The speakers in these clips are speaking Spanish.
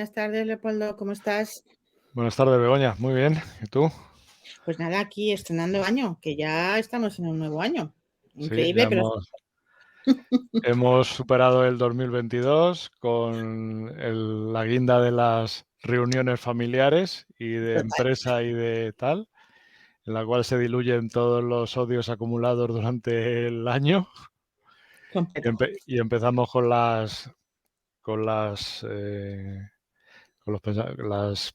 Buenas tardes, Leopoldo, ¿cómo estás? Buenas tardes, Begoña. Muy bien. ¿Y tú? Pues nada, aquí estrenando año, que ya estamos en un nuevo año. Sí, ya Increíble, pero hemos superado el 2022 con la guinda de las reuniones familiares y de total, empresa y de tal, en la cual se diluyen todos los odios acumulados durante el año y, completo. empezamos con las, las,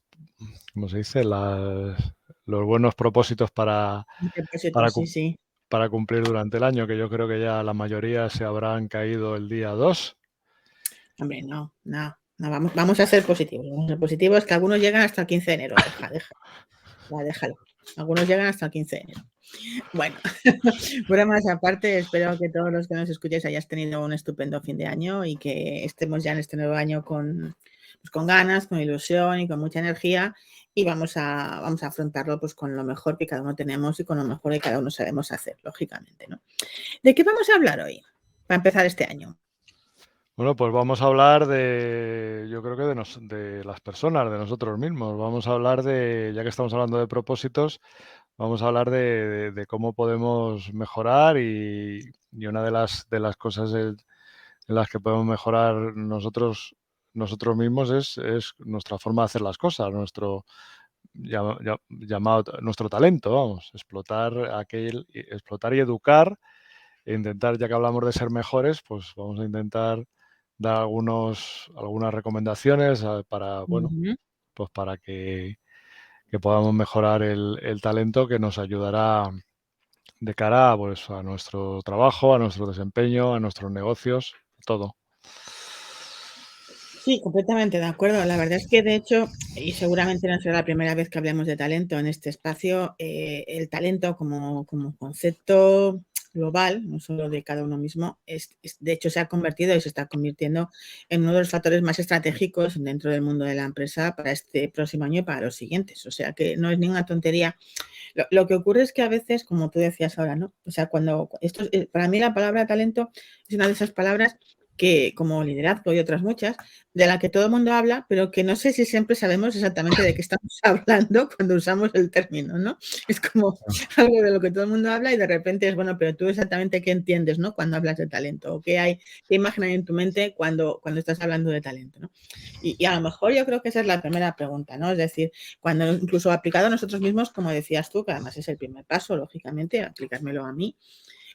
¿cómo se dice? Los buenos propósitos Un propósito, para, sí, sí. para cumplir durante el año, que yo creo que ya la mayoría se habrán caído el día 2. Hombre, no, vamos a ser positivos. Vamos a ser positivos, que algunos llegan hasta el 15 de enero. Déjalo. Algunos llegan hasta el 15 de enero. Bueno, bromas aparte, espero que todos los que nos escuchéis hayáis tenido un estupendo fin de año y que estemos ya en este nuevo año pues con ganas, con ilusión y con mucha energía y vamos a afrontarlo pues con lo mejor que cada uno tenemos y con lo mejor que cada uno sabemos hacer, lógicamente, ¿no? ¿De qué vamos a hablar hoy para empezar este año? Bueno, pues vamos a hablar yo creo que de las personas, de nosotros mismos. Vamos a hablar ya que estamos hablando de propósitos, vamos a hablar de cómo podemos mejorar y una de las cosas en las que podemos mejorar nosotros mismos es nuestra forma de hacer las cosas, nuestro talento, vamos, explotar y educar e intentar, ya que hablamos de ser mejores, pues vamos a intentar dar algunas recomendaciones bueno, Ujú. pues para que podamos mejorar el talento que nos ayudará de cara pues, a nuestro trabajo, a nuestro desempeño, a nuestros negocios, todo. Sí, completamente de acuerdo. La verdad es que, de hecho, y seguramente no será la primera vez que hablemos de talento en este espacio, el talento como concepto global, no solo de cada uno mismo, de hecho se ha convertido y se está convirtiendo en uno de los factores más estratégicos dentro del mundo de la empresa para este próximo año y para los siguientes. O sea que no es ninguna tontería. Lo que ocurre es que a veces, como tú decías ahora, ¿no? O sea, para mí la palabra talento es una de esas palabras que, como liderazgo y otras muchas, de la que todo el mundo habla, pero que no sé si siempre sabemos exactamente de qué estamos hablando cuando usamos el término, ¿no? Es como algo de lo que todo el mundo habla y de repente es, bueno, pero tú exactamente qué entiendes, ¿no? Cuando hablas de talento, o qué imagen hay en tu mente cuando estás hablando de talento, ¿no? Y a lo mejor yo creo que esa es la primera pregunta, ¿no? Es decir, cuando incluso aplicado a nosotros mismos, como decías tú, que además es el primer paso, lógicamente, aplicármelo a mí.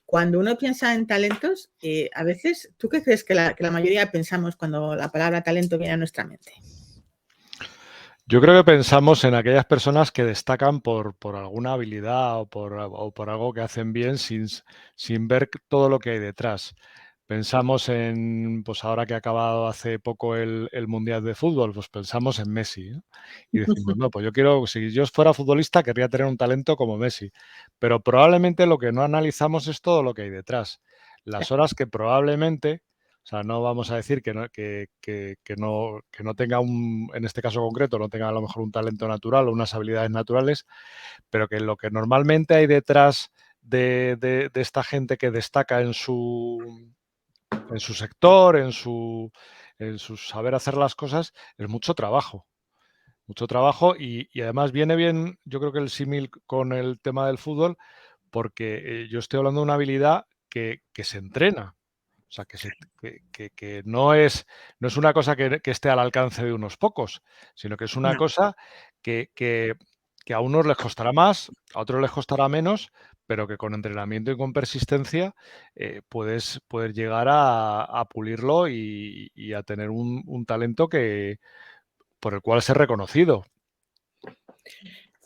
Cuando uno piensa en talentos, a veces, ¿tú qué crees que la mayoría pensamos cuando la palabra talento viene a nuestra mente? Yo creo que pensamos en aquellas personas que destacan por alguna habilidad o por algo que hacen bien sin ver todo lo que hay detrás. Pensamos pues ahora que ha acabado hace poco el Mundial de Fútbol, pues pensamos en Messi, ¿no? Y decimos, no, pues si yo fuera futbolista, querría tener un talento como Messi. Pero probablemente lo que no analizamos es todo lo que hay detrás. Las horas que probablemente, o sea, no vamos a decir que no tenga en este caso concreto, no tenga a lo mejor un talento natural o unas habilidades naturales, pero que lo que normalmente hay detrás de esta gente que destaca en su sector, en su saber hacer las cosas, es mucho trabajo. Mucho trabajo y además viene bien, yo creo que el símil con el tema del fútbol, porque yo estoy hablando de una habilidad que se entrena. O sea, que no es una cosa que esté al alcance de unos pocos, sino que es una No, cosa que a unos les costará más, a otros les costará menos, pero que con entrenamiento y con persistencia puedes llegar a pulirlo y a tener un talento por el cual ser reconocido.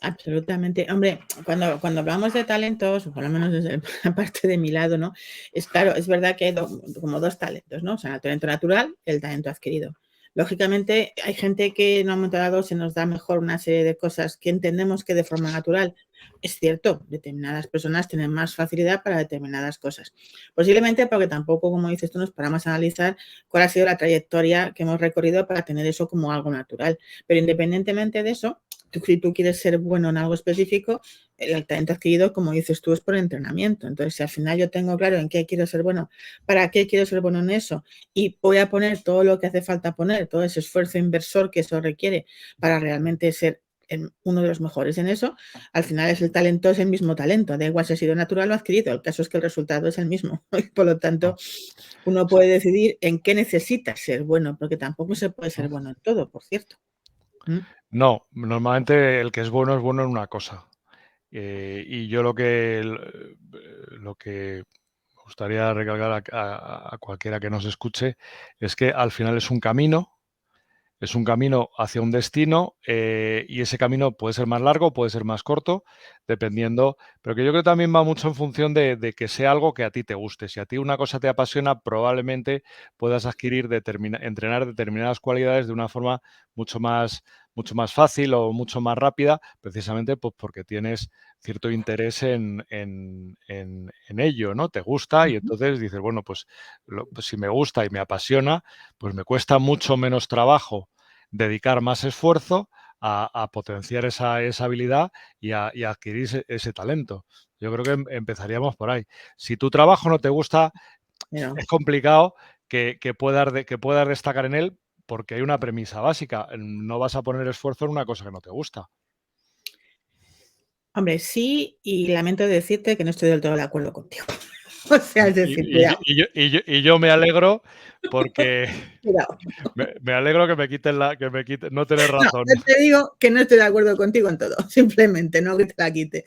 absolutamente. Hombre, cuando hablamos de talentos, o por lo menos desde la parte de mi lado, ¿no? Es claro, es verdad que hay como dos talentos, ¿no? O sea, el talento natural y el talento adquirido. Lógicamente, hay gente que en un momento dado se nos da mejor una serie de cosas que entendemos que de forma natural. Es cierto, determinadas personas tienen más facilidad para determinadas cosas. Posiblemente porque tampoco, como dices tú, nos paramos a analizar cuál ha sido la trayectoria que hemos recorrido para tener eso como algo natural. Pero independientemente de eso, si tú quieres ser bueno en algo específico, el talento adquirido, como dices tú, es por entrenamiento. Entonces, si al final yo tengo claro en qué quiero ser bueno, para qué quiero ser bueno en eso, y voy a poner todo lo que hace falta poner, todo ese esfuerzo inversor que eso requiere para realmente ser uno de los mejores en eso, al final el talento es el mismo talento, da igual si ha sido natural o adquirido, el caso es que el resultado es el mismo. Por lo tanto, uno puede decidir en qué necesita ser bueno, porque tampoco se puede ser bueno en todo, por cierto. No, normalmente el que es bueno en una cosa. Y yo lo que me gustaría recalcar a cualquiera que nos escuche es que al final es un camino hacia un destino, y ese camino puede ser más largo, puede ser más corto, dependiendo, pero que yo creo que también va mucho en función de que sea algo que a ti te guste. Si a ti una cosa te apasiona, probablemente puedas adquirir, entrenar determinadas cualidades de una forma mucho más fácil o mucho más rápida, precisamente pues porque tienes cierto interés en ello, ¿no? Te gusta y entonces dices, bueno, pues si me gusta y me apasiona, pues me cuesta mucho menos trabajo dedicar más esfuerzo a potenciar esa habilidad y a adquirir ese talento. Yo creo que empezaríamos por ahí. Si tu trabajo no te gusta, es complicado que puedas destacar en él, porque hay una premisa básica. No vas a poner esfuerzo en una cosa que no te gusta. Hombre, sí, y lamento decirte que no estoy del todo de acuerdo contigo. O sea, es decir, cuidado. Y yo me alegro porque Cuidado. me alegro que me quiten no tener razón. No, yo te digo que no estoy de acuerdo contigo en todo, simplemente, no que te la quite.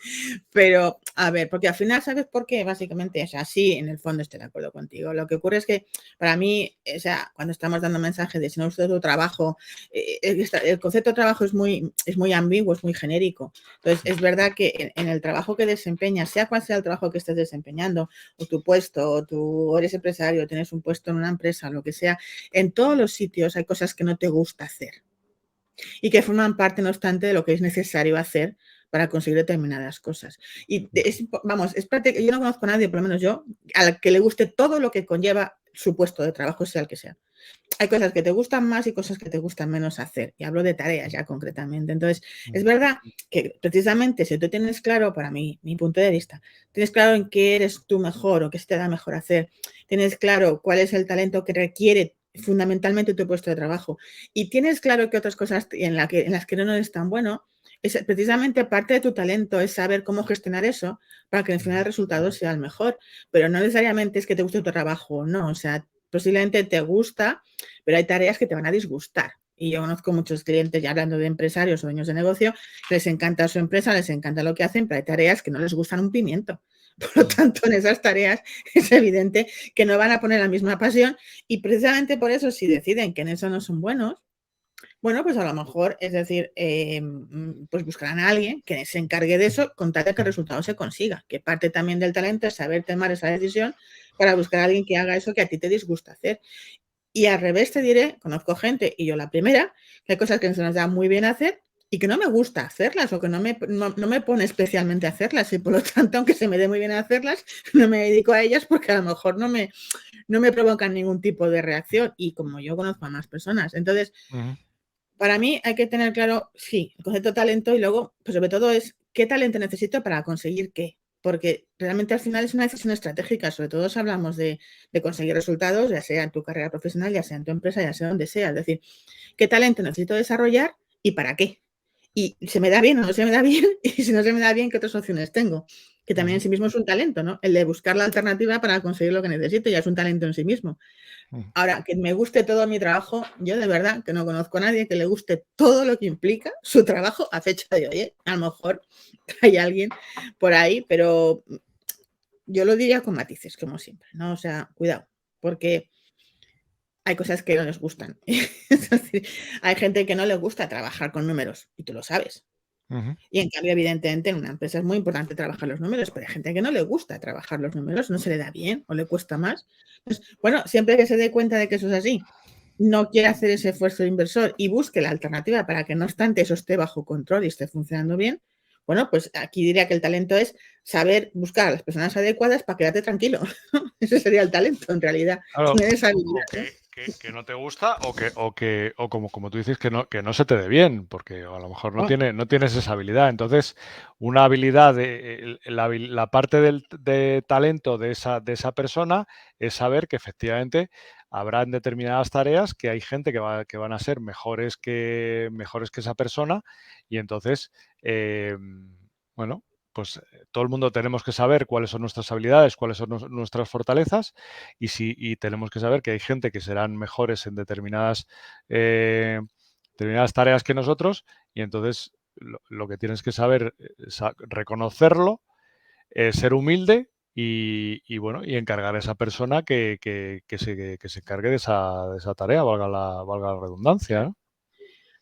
Pero, a ver, porque al final, ¿sabes por qué? Básicamente, o sea, sí, en el fondo estoy de acuerdo contigo. Lo que ocurre es que, para mí, o sea, cuando estamos dando mensajes de si no gusta tu trabajo, el concepto de trabajo es muy ambiguo, es muy genérico. Entonces, es verdad que en el trabajo que desempeñas, sea cual sea el trabajo que estés desempeñando, o tu puesto, o tú eres empresario, tienes un puesto en una empresa, lo que sea, en todos los sitios hay cosas que no te gusta hacer y que forman parte, no obstante, de lo que es necesario hacer para conseguir determinadas cosas. Y vamos, es prácticamente, yo no conozco a nadie, por lo menos yo, al que le guste todo lo que conlleva su puesto de trabajo, sea el que sea. Hay cosas que te gustan más y cosas que te gustan menos hacer. Y hablo de tareas ya concretamente. Entonces, es verdad que precisamente si tú tienes claro, para mí, mi punto de vista, tienes claro en qué eres tú mejor o qué se te da mejor hacer, tienes claro cuál es el talento que requiere fundamentalmente tu puesto de trabajo y tienes claro que otras cosas en las que no eres tan bueno, es precisamente parte de tu talento es saber cómo gestionar eso para que al final el resultado sea el mejor, pero no necesariamente es que te guste tu trabajo o no, o sea, posiblemente te gusta, pero hay tareas que te van a disgustar. Y yo conozco muchos clientes, ya hablando de empresarios o dueños de negocio, les encanta su empresa, les encanta lo que hacen, pero hay tareas que no les gustan un pimiento. Por lo tanto, en esas tareas es evidente que no van a poner la misma pasión y precisamente por eso, si deciden que en eso no son buenos, bueno, pues a lo mejor, es decir, pues buscarán a alguien que se encargue de eso con tal de que el resultado se consiga, que parte también del talento es saber tomar esa decisión para buscar a alguien que haga eso que a ti te disgusta hacer. Y al revés te diré, conozco gente, y yo la primera, que hay cosas que se nos da muy bien hacer y que no me gusta hacerlas o que no me pone especialmente a hacerlas y por lo tanto, aunque se me dé muy bien hacerlas, no me dedico a ellas porque a lo mejor no me provocan ningún tipo de reacción y como yo conozco a más personas. Entonces, para mí hay que tener claro, sí, el concepto de talento y luego, pues sobre todo es qué talento necesito para conseguir qué. Porque realmente al final es una decisión estratégica, sobre todo si hablamos de conseguir resultados, ya sea en tu carrera profesional, ya sea en tu empresa, ya sea donde sea. Es decir, qué talento necesito desarrollar y para qué. Y se me da bien o no se me da bien, y si no se me da bien, ¿qué otras opciones tengo? Que también en sí mismo es un talento, ¿no? El de buscar la alternativa para conseguir lo que necesito ya es un talento en sí mismo. Ahora, que me guste todo mi trabajo, yo de verdad que no conozco a nadie que le guste todo lo que implica su trabajo a fecha de hoy, ¿eh? A lo mejor hay alguien por ahí, pero yo lo diría con matices, como siempre, ¿no? O sea, cuidado, porque hay cosas que no les gustan. Es decir, hay gente que no le gusta trabajar con números y tú lo sabes. Y en cambio, evidentemente, en una empresa es muy importante trabajar los números, pero hay gente que no le gusta trabajar los números, no se le da bien o le cuesta más. Entonces, bueno, siempre que se dé cuenta de que eso es así, no quiere hacer ese esfuerzo de inversor y busque la alternativa para que no obstante eso esté bajo control y esté funcionando bien, bueno, pues aquí diría que el talento es saber buscar a las personas adecuadas para quedarte tranquilo. Ese sería el talento, en realidad. Claro, Tener esa habilidad, ¿no? que no te gusta o como tú dices, que no se te dé bien, porque a lo mejor Oh, no tienes esa habilidad. Entonces, una habilidad, la parte de talento de esa persona es saber que efectivamente habrá en determinadas tareas que hay gente que van a ser mejores que esa persona y entonces, bueno, pues todo el mundo tenemos que saber cuáles son nuestras habilidades, cuáles son nuestras fortalezas y tenemos que saber que hay gente que serán mejores en determinadas tareas que nosotros y entonces lo que tienes que saber es reconocerlo, ser humilde bueno, y encargar a esa persona que se encargue de esa tarea, valga la redundancia, ¿no?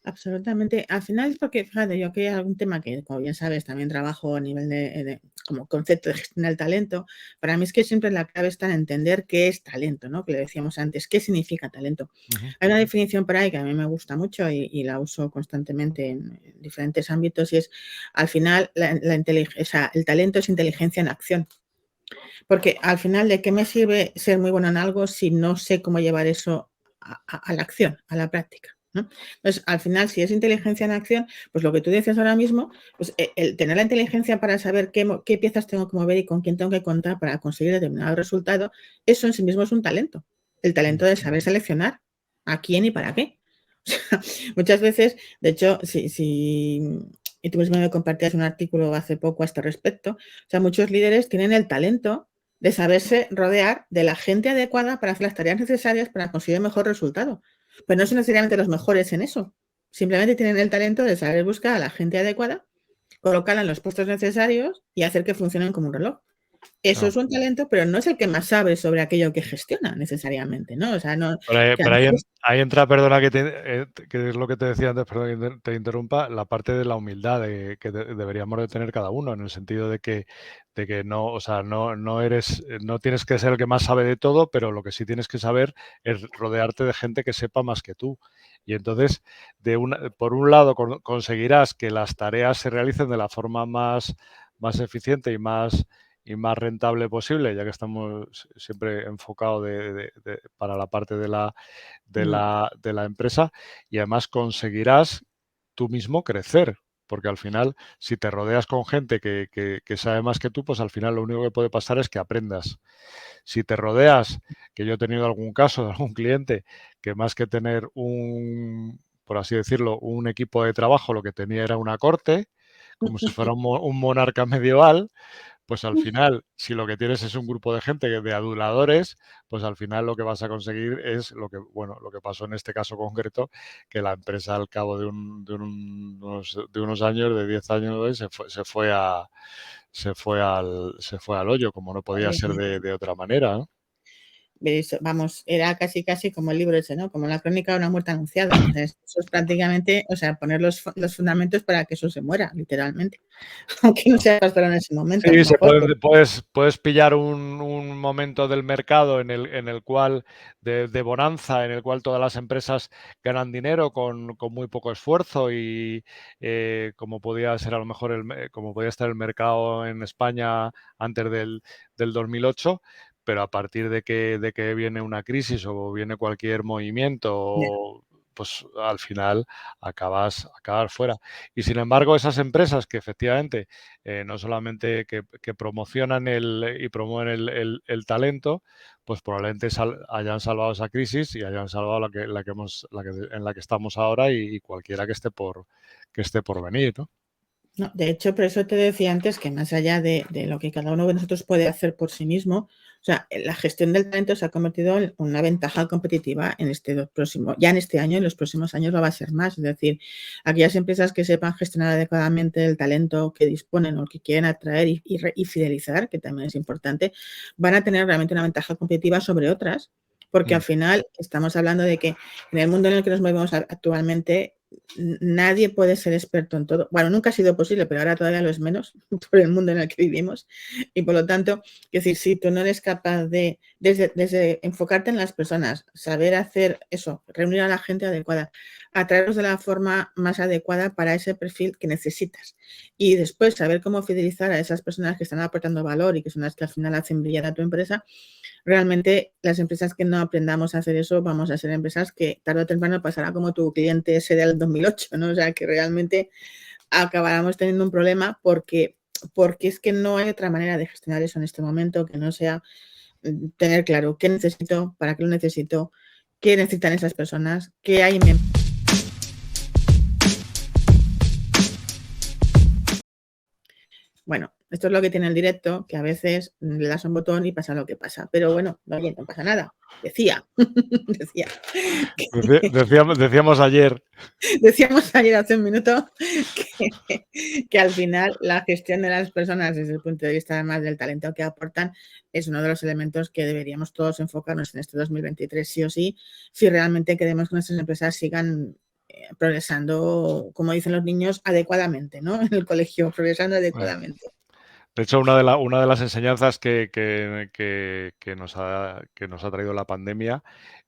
absolutamente. Al final es porque, fíjate, yo que hay algún tema que, como bien sabes, también trabajo a nivel como concepto de gestión del talento. Para mí es que siempre la clave está en entender qué es talento, ¿no? Que le decíamos antes, ¿qué significa talento? Ujú. Hay una definición por ahí que a mí me gusta mucho y la uso constantemente en diferentes ámbitos y es, al final, o sea, el talento es inteligencia en acción. Porque al final, ¿de qué me sirve ser muy bueno en algo si no sé cómo llevar eso a la acción, a la práctica? ¿No? Entonces, al final, si es inteligencia en acción, pues lo que tú dices ahora mismo, pues el tener la inteligencia para saber qué piezas tengo que mover y con quién tengo que contar para conseguir determinado resultado, eso en sí mismo es un talento. El talento de saber seleccionar a quién y para qué. O sea, muchas veces, de hecho, y tú mismo me compartías un artículo hace poco a este respecto, o sea, muchos líderes tienen el talento de saberse rodear de la gente adecuada para hacer las tareas necesarias para conseguir el mejor resultado. Pero no son necesariamente los mejores en eso. Simplemente tienen el talento de saber buscar a la gente adecuada, colocarla en los puestos necesarios y hacer que funcionen como un reloj. Eso Claro. es un talento, pero no es el que más sabe sobre aquello que gestiona necesariamente, ¿no? O sea, no, que a Pero lo ahí, mejor ahí entra, perdona que es lo que te decía antes, perdón que te interrumpa, la parte de la humildad que deberíamos de tener cada uno, en el sentido de que no, o sea, no tienes que ser el que más sabe de todo, pero lo que sí tienes que saber es rodearte de gente que sepa más que tú. Y entonces, por un lado, conseguirás que las tareas se realicen de la forma más eficiente y más rentable posible, ya que estamos siempre enfocados para la parte de la empresa y además conseguirás tú mismo crecer. Porque al final, si te rodeas con gente que sabe más que tú, pues al final lo único que puede pasar es que aprendas. Si te rodeas, que yo he tenido algún caso de algún cliente que más que tener por así decirlo, un equipo de trabajo, lo que tenía era una corte, como si fuera un monarca medieval, pues al final, si lo que tienes es un grupo de gente, de aduladores, pues al final lo que vas a conseguir es lo que pasó en este caso concreto, que la empresa al cabo de unos años, de 10 años, se fue al hoyo, como no podía ser de otra manera, ¿no? vamos, era casi como el libro ese, ¿no? Como la crónica de una muerte anunciada. O sea, eso es prácticamente, o sea, poner los fundamentos para que eso se muera, literalmente. Aunque no sea próspero en ese momento, a lo Sí, mejor. puedes pillar un momento del mercado en el cual, de bonanza, en el cual todas las empresas ganan dinero con muy poco esfuerzo y como podía ser a lo mejor, como podía estar el mercado en España antes del 2008, pero a partir de que viene una crisis o viene cualquier movimiento, pues al final acabas fuera. Y sin embargo, esas empresas que efectivamente no solamente que promocionan y promueven el talento, pues probablemente hayan salvado esa crisis y hayan salvado en la que estamos ahora y cualquiera que esté por venir, ¿no? No, de hecho, por eso te decía antes que más allá de lo que cada uno de nosotros puede hacer por sí mismo, o sea, la gestión del talento se ha convertido en una ventaja competitiva ya en este año y en los próximos años lo va a ser más. Es decir, aquellas empresas que sepan gestionar adecuadamente el talento que disponen o que quieren atraer y fidelizar, que también es importante, van a tener realmente una ventaja competitiva sobre otras, porque al final estamos hablando de que en el mundo en el que nos movemos actualmente, nadie puede ser experto en todo. Bueno, nunca ha sido posible, pero ahora todavía lo es menos por el mundo en el que vivimos. Y por lo tanto, es decir, si tú no eres capaz desde enfocarte en las personas, saber hacer eso, reunir a la gente adecuada, atraerlos de la forma más adecuada para ese perfil que necesitas. Y después saber cómo fidelizar a esas personas que están aportando valor y que son las que al final hacen brillar a tu empresa. Realmente las empresas que no aprendamos a hacer eso, vamos a ser empresas que tarde o temprano pasará como tu cliente ese del 2008, ¿no? O sea, que realmente acabáramos teniendo un problema porque es que no hay otra manera de gestionar eso en este momento que no sea tener claro qué necesito, para qué lo necesito, qué necesitan esas personas, qué hay en mi empresa. Bueno, esto es lo que tiene el directo, que a veces le das un botón y pasa lo que pasa. Pero bueno, oye, no pasa nada. Decía. Decíamos ayer. Decíamos ayer hace un minuto que al final la gestión de las personas desde el punto de vista además del talento que aportan es uno de los elementos que deberíamos todos enfocarnos en este 2023 sí o sí, si realmente queremos que nuestras empresas sigan progresando, como dicen los niños, adecuadamente, ¿no? En el colegio, progresando adecuadamente. De hecho, una de las enseñanzas que nos ha traído la pandemia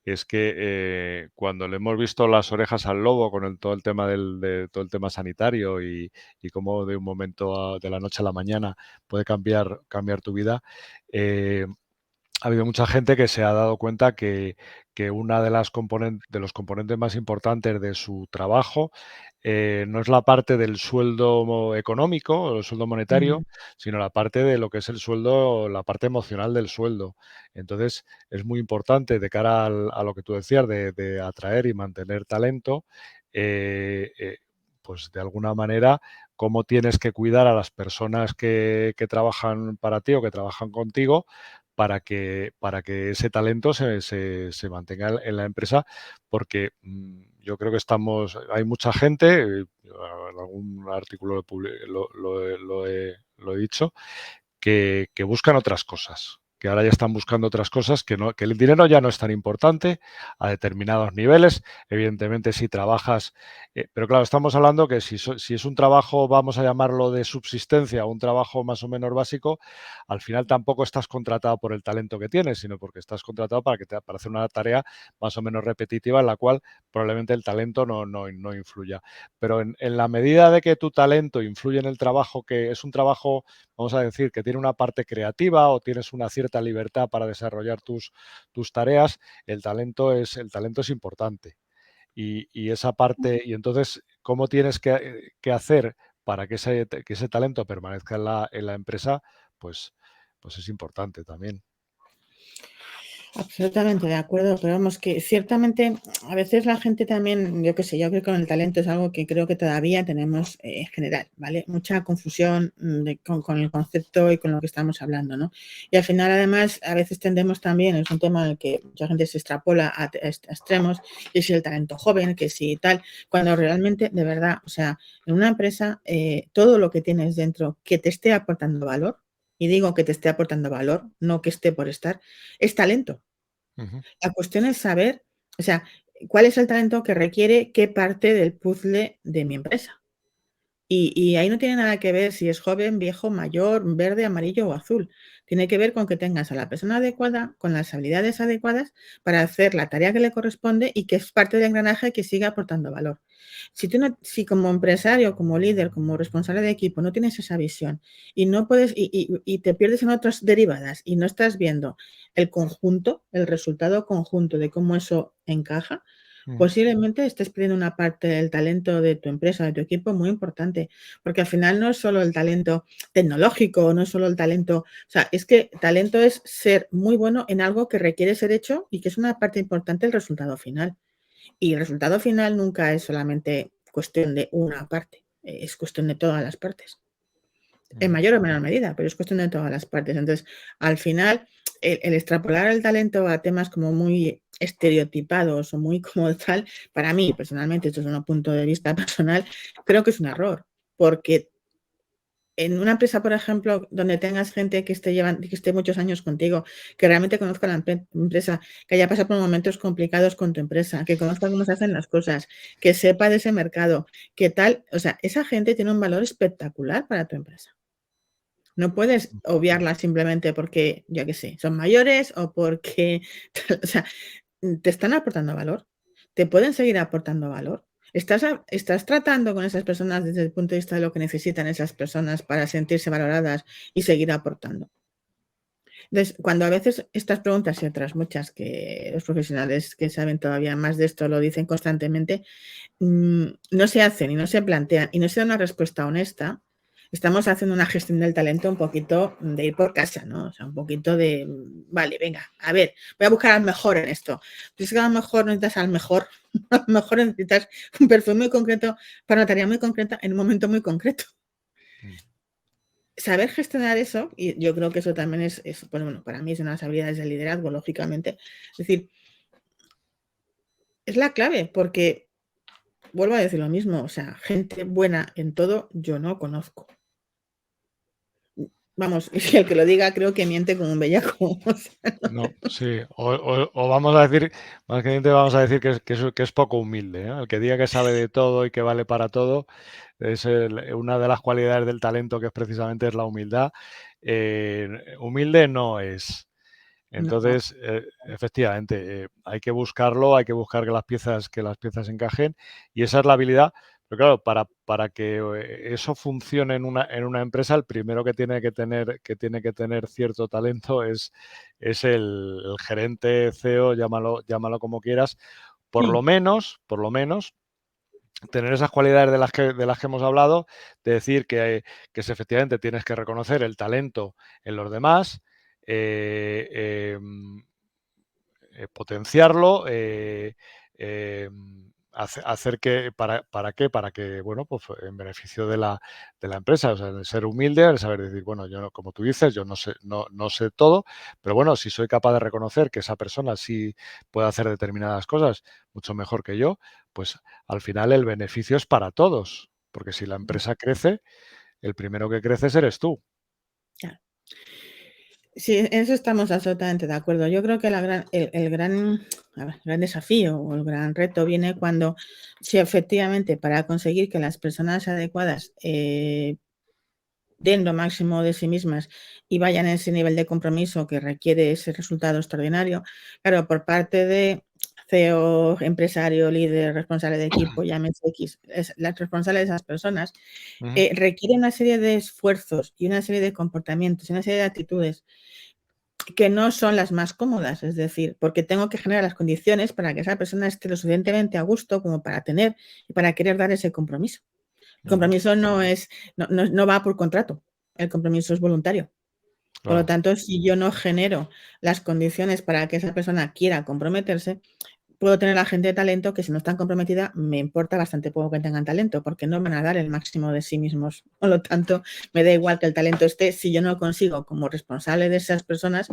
es que cuando le hemos visto las orejas al lobo con todo el tema de todo el tema sanitario y cómo de un momento de la noche a la mañana puede cambiar tu vida, ha habido mucha gente que se ha dado cuenta que una de los componentes más importantes de su trabajo no es la parte del sueldo económico o el sueldo monetario, sino la parte de lo que es el sueldo, la parte emocional del sueldo. Entonces, es muy importante de cara a lo que tú decías, de atraer y mantener talento, pues de alguna manera, cómo tienes que cuidar a las personas que trabajan para ti o que trabajan contigo para que ese talento se mantenga en la empresa, porque yo creo que hay mucha gente, en algún artículo lo he dicho, que buscan otras cosas, que ahora ya están buscando otras cosas, que el dinero ya no es tan importante a determinados niveles. Evidentemente, si trabajas, pero claro, estamos hablando que si es un trabajo, vamos a llamarlo de subsistencia, un trabajo más o menos básico, al final tampoco estás contratado por el talento que tienes, sino porque estás contratado para hacer una tarea más o menos repetitiva en la cual probablemente el talento no influya. Pero en la medida de que tu talento influye en el trabajo, que es un trabajo, vamos a decir, que tiene una parte creativa o tienes una cierta libertad para desarrollar tus tareas, el talento es importante. Y esa parte, y entonces, ¿cómo tienes que hacer para que ese talento permanezca en la empresa? Pues es importante también. Absolutamente de acuerdo, pero vamos, que ciertamente a veces la gente también, yo qué sé, yo creo que con el talento es algo que creo que todavía tenemos en general, ¿vale? Mucha confusión con el concepto y con lo que estamos hablando, ¿no? Y al final, además, a veces tendemos también, es un tema en el que mucha gente se extrapola a extremos, que si el talento joven, que si tal, cuando realmente, de verdad, o sea, en una empresa, todo lo que tienes dentro que te esté aportando valor, y digo que te esté aportando valor, no que esté por estar, es talento. La cuestión es saber, o sea, cuál es el talento que requiere qué parte del puzzle de mi empresa. Y ahí no tiene nada que ver si es joven, viejo, mayor, verde, amarillo o azul. Tiene que ver con que tengas a la persona adecuada, con las habilidades adecuadas para hacer la tarea que le corresponde y que es parte del engranaje que siga aportando valor. Si como empresario, como líder, como responsable de equipo no tienes esa visión y no puedes y te pierdes en otras derivadas y no estás viendo el conjunto, el resultado conjunto de cómo eso encaja, posiblemente estés perdiendo una parte del talento de tu empresa, de tu equipo muy importante, porque al final no es solo el talento tecnológico, no es solo el talento, o sea, es que talento es ser muy bueno en algo que requiere ser hecho y que es una parte importante del resultado final. Y el resultado final nunca es solamente cuestión de una parte, es cuestión de todas las partes. En mayor o menor medida, pero es cuestión de todas las partes. Entonces, al final, el extrapolar el talento a temas como muy estereotipados o muy como tal, para mí, personalmente, esto es un punto de vista personal, creo que es un error, porque en una empresa, por ejemplo, donde tengas gente que esté muchos años contigo, que realmente conozca la empresa, que haya pasado por momentos complicados con tu empresa, que conozca cómo se hacen las cosas, que sepa de ese mercado, que tal, o sea, esa gente tiene un valor espectacular para tu empresa. No puedes obviarla simplemente porque, yo qué sé, son mayores o porque, o sea, te están aportando valor, te pueden seguir aportando valor. ¿Estás tratando con esas personas desde el punto de vista de lo que necesitan esas personas para sentirse valoradas y seguir aportando? Entonces, cuando a veces estas preguntas y otras muchas que los profesionales que saben todavía más de esto lo dicen constantemente, no se hacen y no se plantean y no se da una respuesta honesta, estamos haciendo una gestión del talento un poquito de ir por casa, ¿no? O sea, un poquito de, vale, venga, a ver, voy a buscar al mejor en esto. Pues es que a lo mejor no necesitas al mejor, a lo mejor necesitas un perfil muy concreto para una tarea muy concreta en un momento muy concreto. Saber gestionar eso, y yo creo que eso también es pues bueno, para mí es una de las habilidades de liderazgo, lógicamente. Es decir, es la clave, porque vuelvo a decir lo mismo, o sea, gente buena en todo yo no conozco. Vamos, es que el que lo diga creo que miente como un bellaco. O sea, No, sí, o vamos a decir, más que miente, vamos a decir que es poco humilde, ¿no? El que diga que sabe de todo y que vale para todo es una de las cualidades del talento que es precisamente es la humildad. Humilde no es. no, Entonces, efectivamente, hay que buscarlo, hay que buscar que las piezas encajen y esa es la habilidad. Pero claro, para que eso funcione en una empresa, el primero que tiene que tener cierto talento es el gerente, CEO, llámalo como quieras. sí, Por lo menos, tener esas cualidades de las que hemos hablado, de decir que efectivamente tienes que reconocer el talento en los demás, potenciarlo, hacer que, ¿para qué? Para que, bueno, pues en beneficio de la empresa, o sea, el ser humilde, el saber decir, bueno, yo, como tú dices, yo no sé todo, pero bueno, si soy capaz de reconocer que esa persona sí puede hacer determinadas cosas mucho mejor que yo, pues al final el beneficio es para todos, porque si la empresa crece, el primero que crece eres tú. claro. Sí, en eso estamos absolutamente de acuerdo. Yo creo que el gran desafío o el gran reto viene cuando, si efectivamente para conseguir que las personas adecuadas den lo máximo de sí mismas y vayan a ese nivel de compromiso que requiere ese resultado extraordinario, claro, por parte de CEO, empresario, líder, responsable de equipo, llámese X, la responsable de esas personas, Ujú. requiere una serie de esfuerzos y una serie de comportamientos y una serie de actitudes que no son las más cómodas, es decir, porque tengo que generar las condiciones para que esa persona esté lo suficientemente a gusto como para tener y para querer dar ese compromiso. El Ujú. compromiso no va por contrato, el compromiso es voluntario. Por lo Claro. tanto, si yo no genero las condiciones para que esa persona quiera comprometerse, puedo tener a gente de talento que si no están comprometida, me importa bastante poco que tengan talento, porque no van a dar el máximo de sí mismos. Por lo tanto, me da igual que el talento esté si yo no consigo, como responsable de esas personas,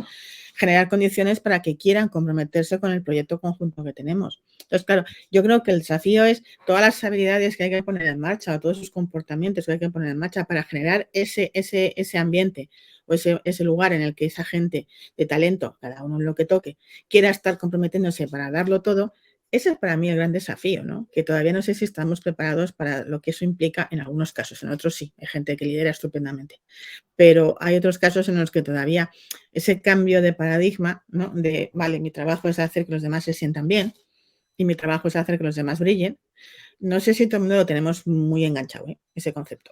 generar condiciones para que quieran comprometerse con el proyecto conjunto que tenemos. Entonces, claro, yo creo que el desafío es todas las habilidades que hay que poner en marcha o todos esos comportamientos que hay que poner en marcha para generar ese ambiente o ese lugar en el que esa gente de talento, cada uno en lo que toque, quiera estar comprometiéndose para darlo todo. Ese es para mí el gran desafío, ¿no? Que todavía no sé si estamos preparados para lo que eso implica en algunos casos, en otros sí, hay gente que lidera estupendamente, pero hay otros casos en los que todavía ese cambio de paradigma, ¿no? De, vale, mi trabajo es hacer que los demás se sientan bien y mi trabajo es hacer que los demás brillen. No sé si todo el mundo lo tenemos muy enganchado, ¿eh? Ese concepto.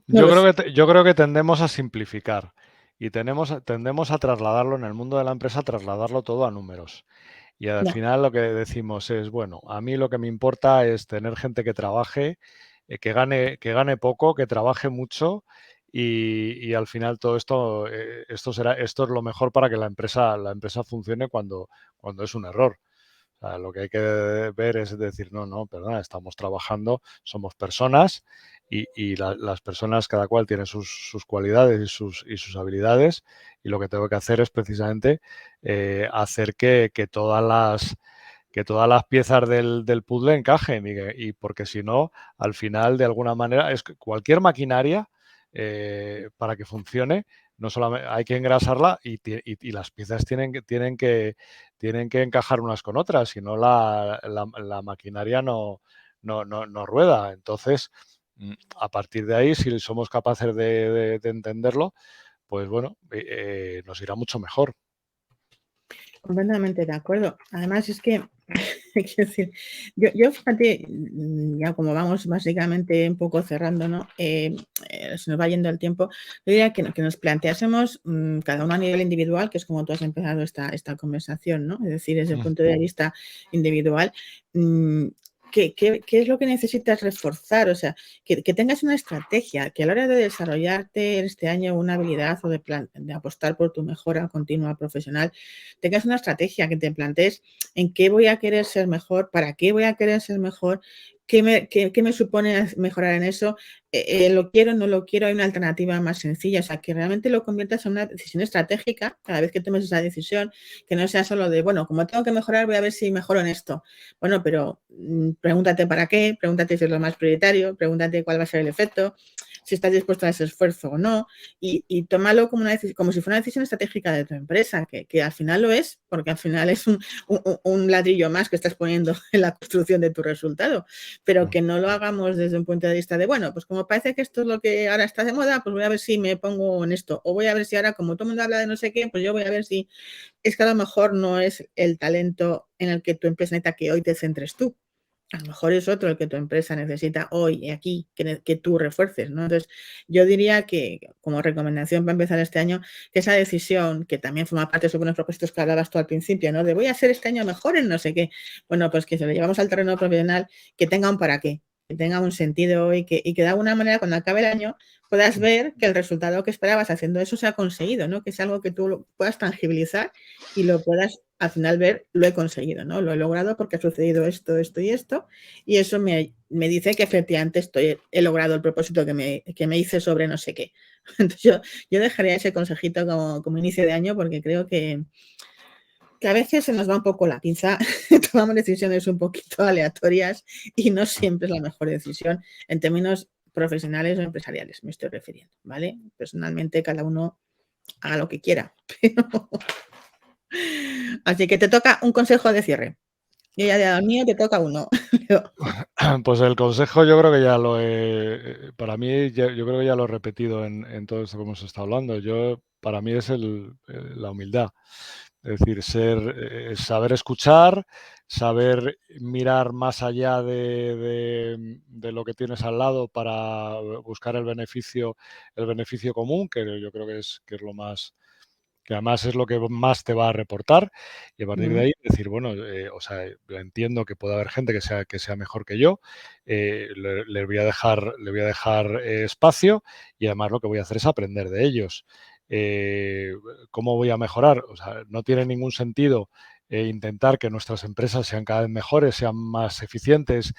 No lo sé. Yo creo que tendemos a simplificar y tendemos a trasladarlo en el mundo de la empresa, trasladarlo todo a números. Y al No. final lo que decimos es, bueno, a mí lo que me importa es tener gente que trabaje, que gane poco, que trabaje mucho y al final todo esto, esto es lo mejor para que la empresa funcione cuando es un error. O sea, lo que hay que ver es decir, no, perdona, estamos trabajando, somos personas y las personas, cada cual tiene sus cualidades y sus habilidades y lo que tengo que hacer es precisamente hacer que todas las piezas del puzzle encajen y porque si no, al final, de alguna manera, es que cualquier maquinaria para que funcione, no solamente hay que engrasarla y las piezas tienen que encajar unas con otras, si no la maquinaria no rueda. Entonces, a partir de ahí, si somos capaces de entenderlo, pues bueno, nos irá mucho mejor. Completamente de acuerdo. Además, es que, quiero decir, yo fíjate, ya como vamos básicamente un poco cerrando, ¿no? Se nos va yendo el tiempo. Yo diría que nos planteásemos cada uno a nivel individual, que es como tú has empezado esta conversación, ¿no? Es decir, desde el punto de vista individual, ¿qué es lo que necesitas reforzar? O sea, que tengas una estrategia, que a la hora de desarrollarte este año una habilidad o de apostar por tu mejora continua profesional, tengas una estrategia, que te plantees en qué voy a querer ser mejor, para qué voy a querer ser mejor, qué me supone mejorar en eso, lo quiero, no lo quiero, hay una alternativa más sencilla, o sea, que realmente lo conviertas en una decisión estratégica cada vez que tomes esa decisión, que no sea solo de, bueno, como tengo que mejorar, voy a ver si mejoro en esto. Bueno, pero pregúntate para qué, pregúntate si es lo más prioritario, pregúntate cuál va a ser el efecto, si estás dispuesto a ese esfuerzo o no, y tómalo como si fuera una decisión estratégica de tu empresa, que al final lo es, porque al final es un ladrillo más que estás poniendo en la construcción de tu resultado, pero que no lo hagamos desde un punto de vista de, bueno, pues como parece que esto es lo que ahora está de moda, pues voy a ver si me pongo en esto, o voy a ver si ahora, como todo el mundo habla de no sé qué, pues yo voy a ver si es que a lo mejor no es el talento en el que tu empresa necesita que hoy te centres tú. A lo mejor es otro el que tu empresa necesita hoy y aquí, que tú refuerces, ¿no? Entonces, yo diría que, como recomendación para empezar este año, que esa decisión, que también forma parte de esos buenos propósitos que hablabas tú al principio, ¿no? De voy a hacer este año mejor en no sé qué. Bueno, pues que se lo llevamos al terreno profesional, que tenga un para qué, que tenga un sentido y que de alguna manera, cuando acabe el año, puedas ver que el resultado que esperabas haciendo eso se ha conseguido, ¿no? Que es algo que tú lo puedas tangibilizar y lo puedas al final ver, lo he conseguido, ¿no? Lo he logrado porque ha sucedido esto, esto y esto, y eso me dice que efectivamente he logrado el propósito que me hice sobre no sé qué. Entonces yo dejaría ese consejito como inicio de año, porque creo que a veces se nos va un poco la pinza, tomamos decisiones un poquito aleatorias y no siempre es la mejor decisión en términos profesionales o empresariales, me estoy refiriendo, ¿vale? Personalmente cada uno haga lo que quiera, pero... Así que te toca un consejo de cierre. Yo ya he dado el mío, te toca uno. Pues el consejo yo creo que ya lo he, para mí, yo creo que ya lo he repetido en todo esto que hemos estado hablando. Para mí es la humildad. Es decir, saber escuchar, saber mirar más allá de lo que tienes al lado para buscar el beneficio común, que yo creo que es lo más, que además es lo que más te va a reportar, y a partir de ahí decir, bueno, o sea, entiendo que puede haber gente que sea mejor que yo, le voy a dejar espacio, y además lo que voy a hacer es aprender de ellos. ¿Cómo voy a mejorar? O sea, no tiene ningún sentido intentar que nuestras empresas sean cada vez mejores, sean más eficientes,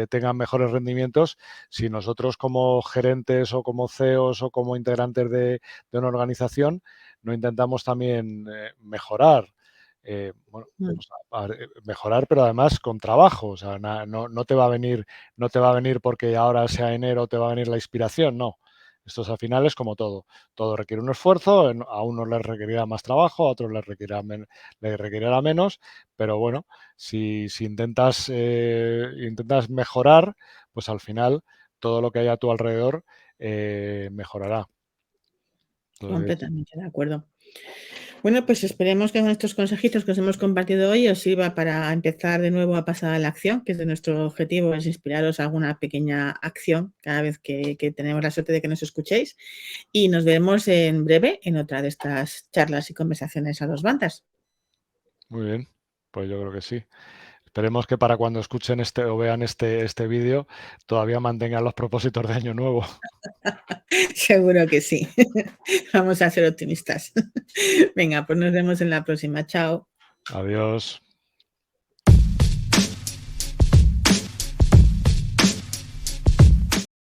tengan mejores rendimientos, si nosotros como gerentes o como CEOs o como integrantes de una organización no intentamos también mejorar. Bueno, pues, mejorar, pero además con trabajo. O sea, no te va a venir porque ahora sea enero te va a venir la inspiración, no. Esto al final es como todo. Todo requiere un esfuerzo, a unos les requerirá más trabajo, a otros les requerirá menos, pero bueno, si intentas mejorar, pues al final todo lo que hay a tu alrededor mejorará. Entonces, Completamente de acuerdo. Bueno, pues esperemos que con estos consejitos que os hemos compartido hoy os sirva para empezar de nuevo a pasar a la acción, que es de nuestro objetivo, es inspiraros a alguna pequeña acción cada vez que tenemos la suerte de que nos escuchéis. Y nos vemos en breve en otra de estas charlas y conversaciones a dos bandas. muy bien, pues yo creo que sí. Esperemos que para cuando escuchen o vean este vídeo todavía mantengan los propósitos de año nuevo. Seguro que sí. Vamos a ser optimistas. Venga, pues nos vemos en la próxima. Chao. Adiós.